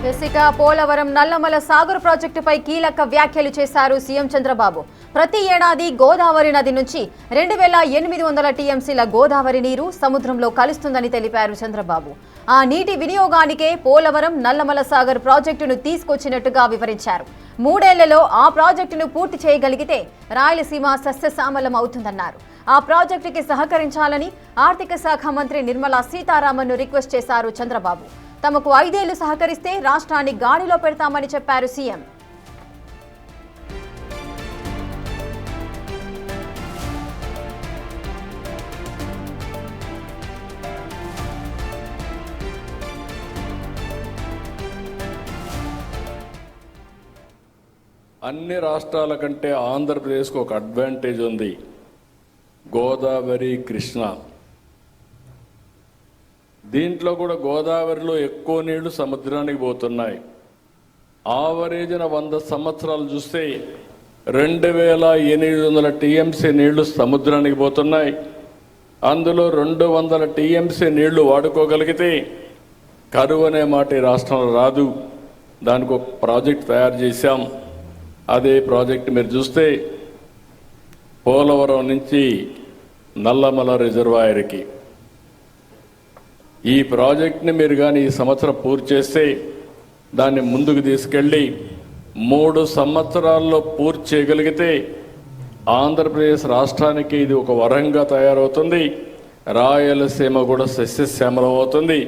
ఇక పోలవరం నల్లమల సాగర్ ప్రాజెక్టుపై కీలక వ్యాఖ్యలు చేశారు సీఎం చంద్రబాబు. ప్రతి ఏడాది గోదావరి నది నుంచి 2800 టీఎంసీల గోదావరి నీరు సముద్రంలో కలుస్తుందని తెలిపారు చంద్రబాబు. ఆ నీటి వినియోగానికే పోలవరం నల్లమల సాగర్ ప్రాజెక్టును తీసుకొచ్చినట్టుగా వివరించారు. 3 ఏళ్లలో ఆ ప్రాజెక్టును పూర్తి చేయగలిగితే రాయలసీమ సస్యశ్యామలం అవుతుందన్నారు. ఆ ప్రాజెక్టుకి సహకరించాలని ఆర్థిక శాఖ మంత్రి నిర్మలా సీతారామన్ను రిక్వెస్ట్ చేశారు చంద్రబాబు. తమకు 5 ఏళ్లు సహకరిస్తే రాష్ట్రాన్ని గాడిలో పెడతామని చెప్పారు సీఎం. అన్ని రాష్ట్రాల కంటే ఆంధ్రప్రదేశ్కు ఒక అడ్వాంటేజ్ ఉంది. గోదావరి, కృష్ణ, దీంట్లో కూడా గోదావరిలో ఎక్కువ నీళ్లు సముద్రానికి పోతున్నాయి. ఆవరేజ్న 100 సంవత్సరాలు చూస్తే 2800 టీఎంసీ నీళ్లు సముద్రానికి పోతున్నాయి. అందులో 200 టీఎంసీ నీళ్లు వాడుకోగలిగితే కరువు అనే మాట ఈ రాష్ట్రంలో రాదు. దానికి ఒక ప్రాజెక్ట్ తయారు చేశాం. అదే ప్రాజెక్ట్ మీరు చూస్తే పోలవరం నుంచి నల్లమల రిజర్వాయర్కి ఈ ప్రాజెక్ట్ని మీరు కానీ ఈ సంవత్సరం పూర్తి చేస్తే దాన్ని ముందుకు తీసుకెళ్ళి 3 సంవత్సరాల్లో పూర్తి చేయగలిగితే ఆంధ్రప్రదేశ్ రాష్ట్రానికి ఇది ఒక వరంగా తయారవుతుంది. రాయలసీమ కూడా సస్యశ్యామలం అవుతుంది.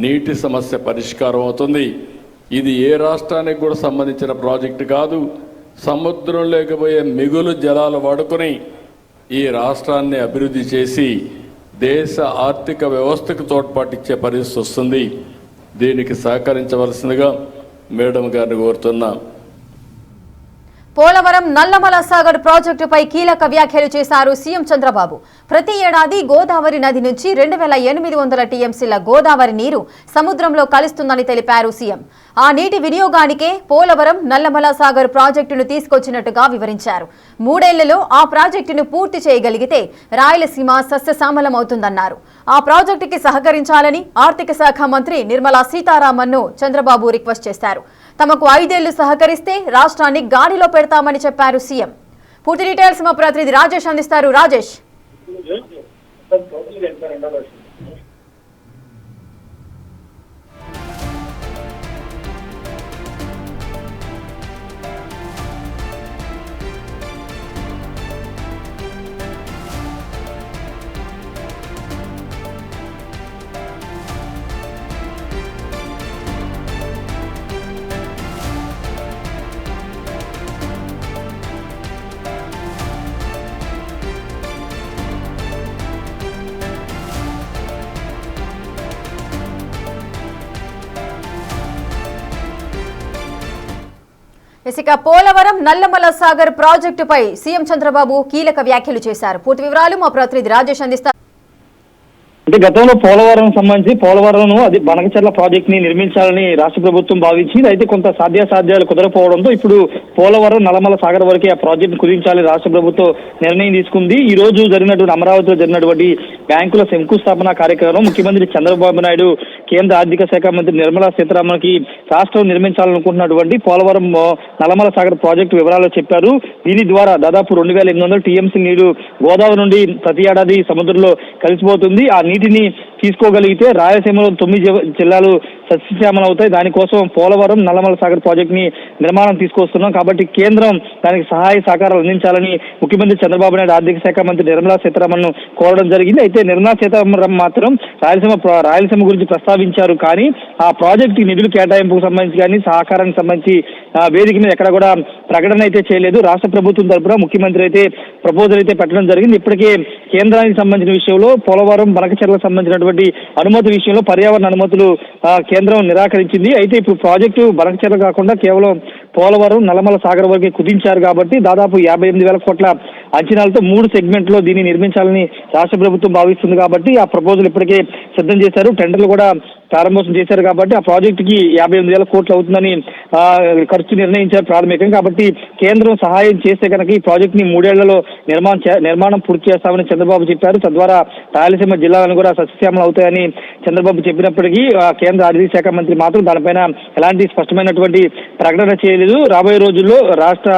నీటి సమస్య పరిష్కారం అవుతుంది. ఇది ఏ రాష్ట్రానికి కూడా సంబంధించిన ప్రాజెక్టు కాదు. సముద్రం లేకపోయే మిగులు జలాలు వాడుకొని ఈ రాష్ట్రాన్ని అభివృద్ధి చేసి దేశ ఆర్థిక వ్యవస్థకు తోడ్పాటిచ్చే పరిస్థితి వస్తుంది. దీనికి సహకరించవలసిందిగా మేడం గారిని కోరుతున్నా. పోలవరం నల్లమల సాగర్ ప్రాజెక్టుపై కీలక వ్యాఖ్యలు చేశారు సీఎం చంద్రబాబు. ప్రతి ఏడాది గోదావరి నది నుంచి 2800 టీఎంసీల గోదావరి నీరు సముద్రంలో కలుస్తుందని తెలిపారు సీఎం. ఆ నీటి వినియోగానికే పోలవరం నల్లమల సాగర్ ప్రాజెక్టును తీసుకొచ్చినట్టుగా వివరించారు. 3 ఏళ్లలో ఆ ప్రాజెక్టును పూర్తి చేయగలిగితే రాయలసీమ సస్యశ్యామలం అవుతుందన్నారు. ఆ ప్రాజెక్టుకి సహకరించాలని ఆర్థిక శాఖ మంత్రి నిర్మలా సీతారామన్ను చంద్రబాబు రిక్వెస్ట్ చేశారు. తమకు 5 ఏళ్లు సహకరిస్తే రాష్ట్రాన్ని గాడిలో పెడతామని చెప్పారు సీఎం. పూర్తి డీటెయిల్స్ మా ప్రతినిధి రాజేష్ అందిస్తారు. రాజేష్, ఇక పోలవరం నల్లమల సాగర్ ప్రాజెక్టుపై సీఎం చంద్రబాబు కీలక వ్యాఖ్యలు చేశారు. పూర్తి వివరాలు మా ప్రతినిధి రాజేష్ అందిస్తారు. అంటే గతంలో పోలవరం సంబంధించి పోలవరం అది బనకచెర్ల ప్రాజెక్ట్ ని నిర్మించాలని రాష్ట్ర ప్రభుత్వం భావించింది. అయితే కొంత సాధ్యాసాధ్యాలు కుదరకపోవడంతో ఇప్పుడు పోలవరం నల్లమల సాగర్ వరకే ఆ ప్రాజెక్ట్ కుదించాలని రాష్ట్ర ప్రభుత్వం నిర్ణయం తీసుకుంది. ఈ రోజు జరిగినటువంటి అమరావతిలో జరిగినటువంటి బ్యాంకుల శంకుస్థాపన కార్యక్రమం ముఖ్యమంత్రి చంద్రబాబు నాయుడు, కేంద్ర ఆర్థిక శాఖ మంత్రి నిర్మలా సీతారామన్కి రాష్ట్రం నిర్మించాలనుకుంటున్నటువంటి పోలవరం నల్లమల సాగర్ ప్రాజెక్టు వివరాలు చెప్పారు. దీని ద్వారా దాదాపు 2800 టీఎంసీ నీరు గోదావరి నుండి ప్రతి ఏడాది సముద్రంలో కలిసిపోతుంది. ఆ నీటిని తీసుకోగలిగితే రాయలసీమలో 9 జిల్లాలు సస్యశ్యామలం అవుతాయి. దానికోసం పోలవరం నల్లమల సాగర్ ప్రాజెక్ట్ ని నిర్మాణం తీసుకొస్తున్నాం. కాబట్టి కేంద్రం దానికి సహాయ సహకారాలు అందించాలని ముఖ్యమంత్రి చంద్రబాబు నాయుడు, ఆర్థిక శాఖ మంత్రి నిర్మలా సీతారామన్ కోరడం జరిగింది. అయితే నిర్మలా సీతారామన్ మాత్రం రాయలసీమ గురించి ప్రస్తావించారు. కానీ ఆ ప్రాజెక్టు నిధులు కేటాయింపుకు సంబంధించి కానీ సహకారానికి సంబంధించి వేదిక మీద ఎక్కడ కూడా ప్రకటన అయితే చేయలేదు. రాష్ట్ర ప్రభుత్వం తరఫున ముఖ్యమంత్రి అయితే ప్రపోజల్ అయితే పెట్టడం జరిగింది. ఇప్పటికే కేంద్రానికి సంబంధించిన విషయంలో పోలవరం బనకచెర్లకు సంబంధించినటువంటి అనుమతి విషయంలో పర్యావరణ అనుమతులు కేంద్రం నిరాకరించింది. అయితే ఇప్పుడు ప్రాజెక్టు బనకచెర్ల కాకుండా కేవలం పోలవరం నల్లమల సాగర్ వరకే కుదించారు. కాబట్టి దాదాపు 58,000 కోట్ల అంచనాలతో 3 సెగ్మెంట్లో దీన్ని నిర్మించాలని రాష్ట్ర ప్రభుత్వం భావిస్తుంది కాబట్టి ఆ ప్రపోజల్ ఇప్పటికే సిద్ధం చేశారు. టెండర్లు కూడా ప్రారంభోత్సవం చేశారు కాబట్టి ఆ ప్రాజెక్టుకి 58,000 కోట్లు అవుతుందని ఖర్చు నిర్ణయించారు ప్రాథమికంగా. కాబట్టి కేంద్రం సహాయం చేస్తే కనుక ఈ ప్రాజెక్ట్ ని 3 ఏళ్లలో నిర్మాణం పూర్తి చేస్తామని చంద్రబాబు చెప్పారు. తద్వారా రాయలసీమ జిల్లాలను కూడా సస్యశ్యామలం అవుతాయని చంద్రబాబు చెప్పినప్పటికీ కేంద్ర ఆర్థిక శాఖ మంత్రి మాత్రం దానిపైన ఎలాంటి స్పష్టమైనటువంటి ప్రకటన చేయలేదు. రాబోయే రోజుల్లో రాష్ట్ర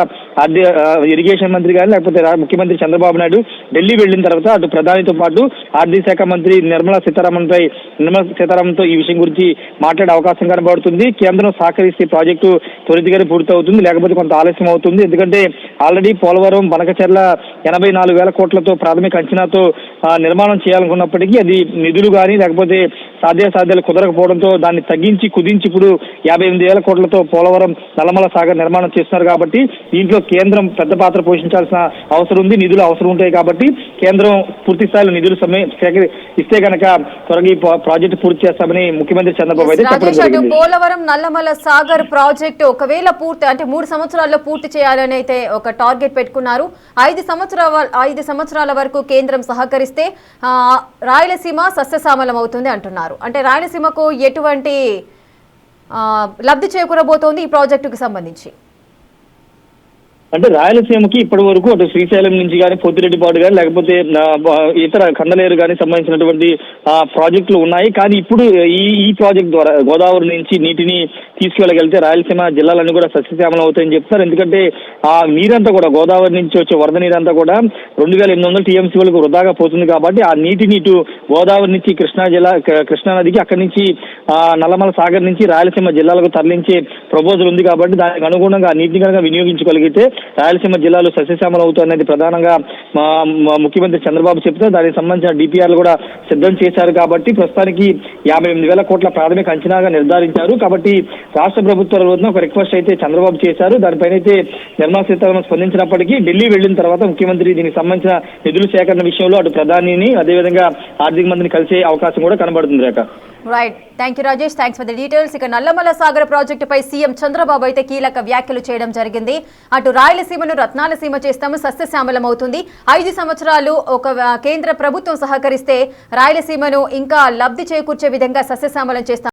ఇరిగేషన్ మంత్రి కానీ లేకపోతే ముఖ్యమంత్రి చంద్రబాబు నాయుడు ఢిల్లీ వెళ్లిన తర్వాత అటు ప్రధానితో పాటు ఆర్థిక శాఖ మంత్రి నిర్మలా సీతారామన్తో ఈ విషయం గురించి మాట్లాడే అవకాశం కనబడుతుంది. కేంద్రం సహకరిస్తే ప్రాజెక్టు త్వరితగానే పూర్తవుతుంది, లేకపోతే కొంత ఆలస్యం అవుతుంది. ఎందుకంటే ఆల్రెడీ పోలవరం బనకచెర్ల 84,000 కోట్లతో ప్రాథమిక అంచనాతో నిర్మాణం చేయాలనుకున్నప్పటికీ అది నిధులు కానీ లేకపోతే సాధ్యాసాధ్యాలు కుదరకపోవడంతో దాన్ని తగ్గించి కుదించి ఇప్పుడు 58,000 కోట్లతో పోలవరం నల్లమల సాగర్ నిర్మాణం చేస్తున్నారు. కాబట్టి దీంట్లో కేంద్రం పెద్ద పాత్ర పోషించాల్సిన అవసరం ఉంది, నిధులు అవసరం ఉంటాయి. కాబట్టి కేంద్రం పూర్తి స్థాయిలో నిధులు ఇస్తే కనుక త్వరగా ఈ ప్రాజెక్టు పూర్తి చేస్తామని ముఖ్యమంత్రి చంద్రబాబు అయితే చెప్పడం జరిగింది. పోలవరం నల్లమల సాగర్ ప్రాజెక్టు ఒకవేళ పూర్తి అంటే 3 సంవత్సరాల్లో పూర్తి చేయాలని అయితే ఒక టార్గెట్ పెట్టుకున్నారు. 5 సంవత్సరాల వరకు కేంద్రం సహకరిస్తే రాయలసీమ సస్యశ్యామలం అవుతుంది అంటున్నారు. అంటే రాయలసీమకు ఎటువంటి లబ్ధి చేకూరబోతోంది ఈ ప్రాజెక్టుకు సంబంధించి? అంటే రాయలసీమకి ఇప్పటి వరకు అటు శ్రీశైలం నుంచి కానీ పొద్దురెడ్డిపాడు కానీ లేకపోతే ఇతర కందలేరు కానీ సంబంధించినటువంటి ప్రాజెక్టులు ఉన్నాయి. కానీ ఇప్పుడు ఈ ప్రాజెక్ట్ ద్వారా గోదావరి నుంచి నీటిని తీసుకువెళ్ళగలిగితే రాయలసీమ జిల్లాలన్నీ కూడా సస్యశ్యామలం అవుతాయని చెప్తారు. ఎందుకంటే ఆ నీరంతా కూడా గోదావరి నుంచి వచ్చే వరద నీరంతా కూడా 2,800 టీఎంసీ వరకు వృధాగా పోతుంది. కాబట్టి ఆ నీటిని ఇటు గోదావరి నుంచి కృష్ణా నదికి అక్కడి నుంచి నల్లమల సాగర్ నుంచి రాయలసీమ జిల్లాలకు తరలించే ప్రపోజల్ ఉంది. కాబట్టి దానికి అనుగుణంగా ఆ నీటిని కనుక వినియోగించుకోగలిగితే రాయలసీమ జిల్లాలు సస్యశ్యామలం అవుతాయనేది ప్రధానంగా ముఖ్యమంత్రి చంద్రబాబు చెప్తే దానికి సంబంధించిన డిపిఆర్లు కూడా సిద్ధం చేశారు. కాబట్టి ప్రస్తుతానికి 58,000 కోట్ల ప్రాథమిక అంచనాగా నిర్ధారించారు. కాబట్టి రాష్ట్ర ప్రభుత్వం ఒక రిక్వెస్ట్ అయితే చంద్రబాబు చేశారు. దానిపైన అయితే నిర్మలా సీతారామన్ స్పందించినప్పటికీ ఢిల్లీ వెళ్లిన తర్వాత ముఖ్యమంత్రి దీనికి సంబంధించిన నిధుల సేకరణ విషయంలో అటు ప్రధానిని అదేవిధంగా ఆర్థిక మంత్రిని కలిసే అవకాశం కూడా కనబడుతుంది. Rekha. Right, thank you Rajesh, thanks for the details. ఇక నల్లమల సాగర్ ప్రాజెక్టుపై సీఎం చంద్రబాబు అయితే కీలక వ్యాఖ్యలు చేయడం జరిగింది. అటు రాయలసీమను రత్నాలసీమ చేస్తాము, సస్యశ్యామలం అవుతుంది. 5 సంవత్సరాలు ఒక కేంద్ర ప్రభుత్వం సహకరిస్తే రాయలసీమను ఇంకా లబ్ధి చేకూర్చే విధంగా సస్యశ్యామలం చేస్తాం.